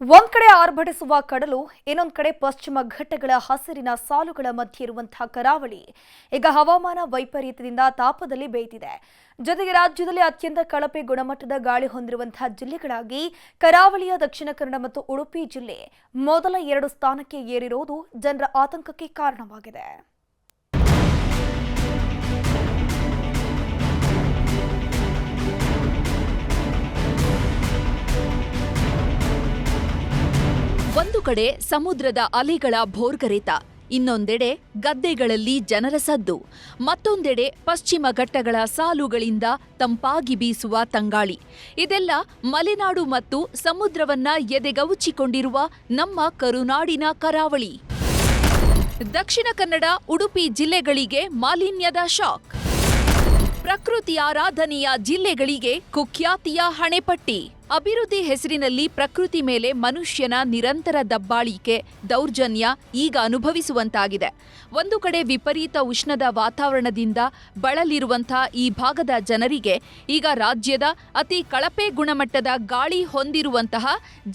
ಒಂದ್ ಕಡೆ ಆರ್ಭಟಿಸುವ ಕಡಲು, ಇನ್ನೊಂದ್ ಕಡೆ ಪಶ್ಚಿಮ ಘಟ್ಟಗಳ ಹಸಿರಿನ ಸಾಲುಗಳ ಮಧ್ಯೆ ಇರುವಂತಹ ಕರಾವಳಿ ಈಗ ಹವಾಮಾನ ವೈಪರೀತ್ಯದಿಂದ ತಾಪದಲ್ಲಿ ಬೇಯ್ತಿದೆ. ಜೊತೆಗೆ ರಾಜ್ಯದಲ್ಲಿ ಅತ್ಯಂತ ಕಳಪೆ ಗುಣಮಟ್ಟದ ಗಾಳಿ ಹೊಂದಿರುವಂತಹ ಜಿಲ್ಲೆಗಳಾಗಿ ಕರಾವಳಿಯ ದಕ್ಷಿಣ ಕನ್ನಡ ಮತ್ತು ಉಡುಪಿ ಜಿಲ್ಲೆ ಮೊದಲ 2 ಸ್ಥಾನಕ್ಕೆ ಏರಿರುವುದು ಜನರ ಆತಂಕಕ್ಕೆ ಕಾರಣವಾಗಿದೆ. ಒಂದು ಕಡೆ ಸಮುದ್ರದ ಅಲೆಗಳ ಭೋರ್ಗರೆತ, ಇನ್ನೊಂದೆಡೆ ಗದ್ದೆಗಳಲ್ಲಿ ಜನರ ಸದ್ದು, ಮತ್ತೊಂದೆಡೆ ಪಶ್ಚಿಮ ಘಟ್ಟಗಳ ಸಾಲುಗಳಿಂದ ತಂಪಾಗಿ ಬೀಸುವ ತಂಗಾಳಿ. ಇದೆಲ್ಲ ಮಲೆನಾಡು ಮತ್ತು ಸಮುದ್ರವನ್ನ ಎದೆಗವುಚಿಕೊಂಡಿರುವ ನಮ್ಮ ಕರುನಾಡಿನ ಕರಾವಳಿ. ದಕ್ಷಿಣ ಕನ್ನಡ, ಉಡುಪಿ ಜಿಲ್ಲೆಗಳಿಗೆ ಮಾಲಿನ್ಯದ ಶಾಕ್. ಪ್ರಕೃತಿ ಆರಾಧನೆಯ ಜಿಲ್ಲೆಗಳಿಗೆ ಕುಖ್ಯಾತಿಯ ಹಣೆಪಟ್ಟಿ. ಅಭಿವೃದ್ಧಿ ಹೆಸರಿನಲ್ಲಿ ಪ್ರಕೃತಿ ಮೇಲೆ ಮನುಷ್ಯನ ನಿರಂತರ ದಬ್ಬಾಳಿಕೆ, ದೌರ್ಜನ್ಯ ಈಗ ಅನುಭವಿಸುವಂತಾಗಿದೆ. ಒಂದು ಕಡೆ ವಿಪರೀತ ಉಷ್ಣದ ವಾತಾವರಣದಿಂದ ಬಳಲಿರುವಂತಹ ಈ ಭಾಗದ ಜನರಿಗೆ ಈಗ ರಾಜ್ಯದ ಅತಿ ಕಳಪೆ ಗುಣಮಟ್ಟದ ಗಾಳಿ ಹೊಂದಿರುವಂತಹ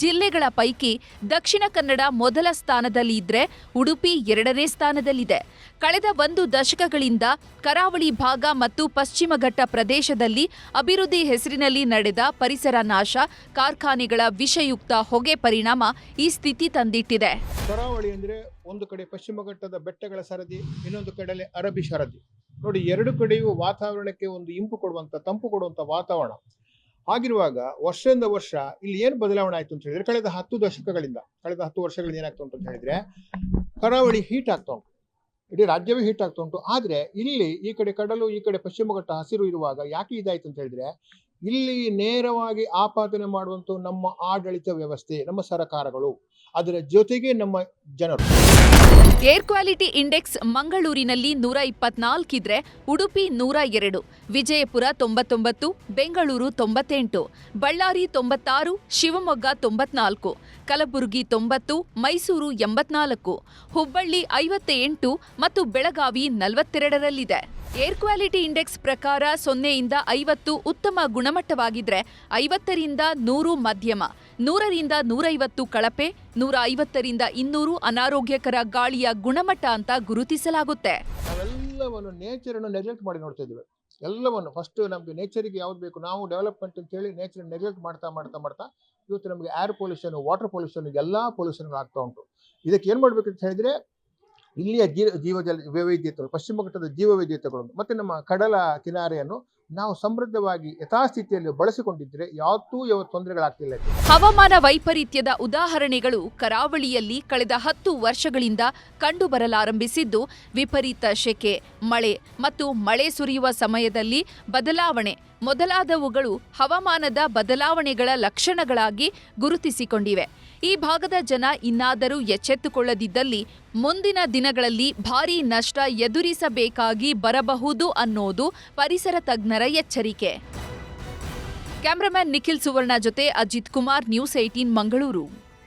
ಜಿಲ್ಲೆಗಳ ಪೈಕಿ ದಕ್ಷಿಣ ಕನ್ನಡ ಮೊದಲ ಸ್ಥಾನದಲ್ಲಿ ಇದ್ರೆ ಉಡುಪಿ 2ನೇ ಸ್ಥಾನದಲ್ಲಿದೆ. ಕಳೆದ 1 ದಶಕಗಳಿಂದ ಕರಾವಳಿ ಭಾಗ ಮತ್ತು ಪಶ್ಚಿಮ ಘಟ್ಟ ಪ್ರದೇಶದಲ್ಲಿ ಅಭಿವೃದ್ಧಿ ಹೆಸರಿನಲ್ಲಿ ನಡೆದ ಪರಿಸರ ನಾಶ, ಕಾರ್ಖಾನೆಗಳ ವಿಷಯುಕ್ತ ಹೊಗೆ ಪರಿಣಾಮ ಈ ಸ್ಥಿತಿ ತಂದಿಟ್ಟಿದೆ. ಕರಾವಳಿ ಅಂದ್ರೆ ಒಂದು ಕಡೆ ಪಶ್ಚಿಮ ಘಟ್ಟದ ಬೆಟ್ಟಗಳ ಸರದಿ, ಇನ್ನೊಂದು ಕಡೆ ಅರಬ್ಬಿ ಸರದಿ. ನೋಡಿ, 2 ಕಡೆಯೂ ವಾತಾವರಣಕ್ಕೆ ಒಂದು ಇಂಪು ಕೊಡುವಂತ, ತಂಪು ಕೊಡುವಂತ ವಾತಾವರಣ ಆಗಿರುವಾಗ ವರ್ಷದಿಂದ ವರ್ಷ ಇಲ್ಲಿ ಏನು ಬದಲಾವಣೆ ಆಯ್ತು ಅಂತ ಹೇಳಿದ್ರೆ, ಕಳೆದ 10 ವರ್ಷಗಳಿಂದ ಏನಾಗ್ತಾ ಉಂಟು ಅಂತ ಹೇಳಿದ್ರೆ, ಕರಾವಳಿ ಹೀಟ್ ಆಗ್ತಾ ಉಂಟು, ಇಡೀ ರಾಜ್ಯವೇ ಹೀಟ್ ಆಗ್ತಾ ಉಂಟು. ಆದ್ರೆ ಇಲ್ಲಿ ಈ ಕಡೆ ಕಡಲು, ಈ ಕಡೆ ಪಶ್ಚಿಮ ಘಟ್ಟ ಹಸಿರು ಇರುವಾಗ ಯಾಕೆ ಇದಾಯ್ತು ಅಂತ ಹೇಳಿದ್ರೆ, ಇಲ್ಲಿ ನೇರವಾಗಿ ಆಪಾದನೆ ಮಾಡುವಂತ ನಮ್ಮ ಆಡಳಿತ ವ್ಯವಸ್ಥೆ, ನಮ್ಮ ಸರ್ಕಾರಗಳು, ಅದರ ಜೊತೆಗೆ ನಮ್ಮ ಜನರು. ಏರ್ ಕ್ವಾಲಿಟಿ ಇಂಡೆಕ್ಸ್ ಮಂಗಳೂರಿನಲ್ಲಿ 124 ಇದ್ರೆ ಉಡುಪಿ 102, ವಿಜಯಪುರ 99, ಬೆಂಗಳೂರು 98, ಬಳ್ಳಾರಿ 96, ಶಿವಮೊಗ್ಗ 94, ಕಲಬುರಗಿ 90, ಮೈಸೂರು 84, ಹುಬ್ಬಳ್ಳಿ 58 ಮತ್ತು ಬೆಳಗಾವಿ 42ರಲ್ಲಿದೆ. ಏರ್ ಕ್ವಾಲಿಟಿ ಇಂಡೆಕ್ಸ್ ಪ್ರಕಾರ 0ರಿಂದ 50 ಉತ್ತಮ ಗುಣಮಟ್ಟವಾಗಿದ್ರೆ, 50ರಿಂದ 100 ಮಧ್ಯಮ, 100ರಿಂದ 150 ಕಳಪೆ, 150ರಿಂದ 200 ಅನಾರೋಗ್ಯಕರ ಗಾಳಿಯ ಗುಣಮಟ್ಟ ಅಂತ ಗುರುತಿಸಲಾಗುತ್ತೆ. ನಾವೆಲ್ಲವನ್ನು ನೇಚರ್ ಅನ್ನು ನೆಗ್ಲೆಕ್ಟ್ ಮಾಡಿ ನೋಡ್ತಾ ಇದ್ದೀವಿ. ಎಲ್ಲವನ್ನು ಫಸ್ಟ್ ನಮ್ಗೆ ನೇಚರ್ಗೆ ಯಾವ್ದು ಬೇಕು, ನಾವು ಡೆವಲಪ್ಮೆಂಟ್ ಅಂತ ಹೇಳಿ ನೇಚರ್ ನೆಗ್ಲೆಕ್ಟ್ ಮಾಡ್ತಾ ಇವತ್ತು ನಮಗೆ ಏರ್ ಪೊಲ್ಯೂಷನ್, ವಾಟರ್ ಪೊಲ್ಯೂಷನ್, ಎಲ್ಲಾ ಪೊಲ್ಯೂಷನ್ ಆಗ್ತಾ ಉಂಟು. ಇದಕ್ಕೆ ಏನ್ ಮಾಡ್ಬೇಕು ಅಂತ ಹೇಳಿದ್ರೆ, ಇಲ್ಲಿಯ ಜೀವಜಲ ವೈವಿಧ್ಯತೆಗಳು, ಪಶ್ಚಿಮ ಘಟ್ಟದ ಜೀವವೈವಿಧ್ಯತೆಗಳು ಮತ್ತೆ ನಮ್ಮ ಕಡಲ ಕಿನಾರೆಯನ್ನು ನಾವು ಸಮೃದ್ಧವಾಗಿ ಯಥಾಸ್ಥಿತಿಯಲ್ಲಿ ಬಳಸಿಕೊಂಡಿದ್ರೆ ಯಾವತ್ತೂ ತೊಂದರೆಗಳಾಗ್ತಿಲ್ಲ. ಹವಾಮಾನ ವೈಪರೀತ್ಯದ ಉದಾಹರಣೆಗಳು ಕರಾವಳಿಯಲ್ಲಿ ಕಳೆದ 10 ವರ್ಷಗಳಿಂದ ಕಂಡುಬರಲಾರಂಭಿಸಿದ್ದು, ವಿಪರೀತ ಶೆಕೆ, ಮಳೆ ಮತ್ತು ಮಳೆ ಸುರಿಯುವ ಸಮಯದಲ್ಲಿ ಬದಲಾವಣೆ ಮೊದಲಾದವುಗಳು ಹವಾಮಾನದ ಬದಲಾವಣೆಗಳ ಲಕ್ಷಣಗಳಾಗಿ ಗುರುತಿಸಿಕೊಂಡಿವೆ. ಈ ಭಾಗದ ಜನ ಇನ್ನಾದರೂ ಎಚ್ಚೆತ್ತುಕೊಳ್ಳದಿದ್ದಲ್ಲಿ ಮುಂದಿನ ದಿನಗಳಲ್ಲಿ ಭಾರೀ ನಷ್ಟ ಎದುರಿಸಬೇಕಾಗಿ ಬರಬಹುದು ಅನ್ನೋದು ಪರಿಸರ ತಜ್ಞರ ಎಚ್ಚರಿಕೆ. ಕ್ಯಾಮರಾಮನ್ ನಿಖಿಲ್ ಸುವರ್ಣ ಜೊತೆ ಅಜಿತ್ ಕುಮಾರ್, ನ್ಯೂಸ್ 18 ಮಂಗಳೂರು.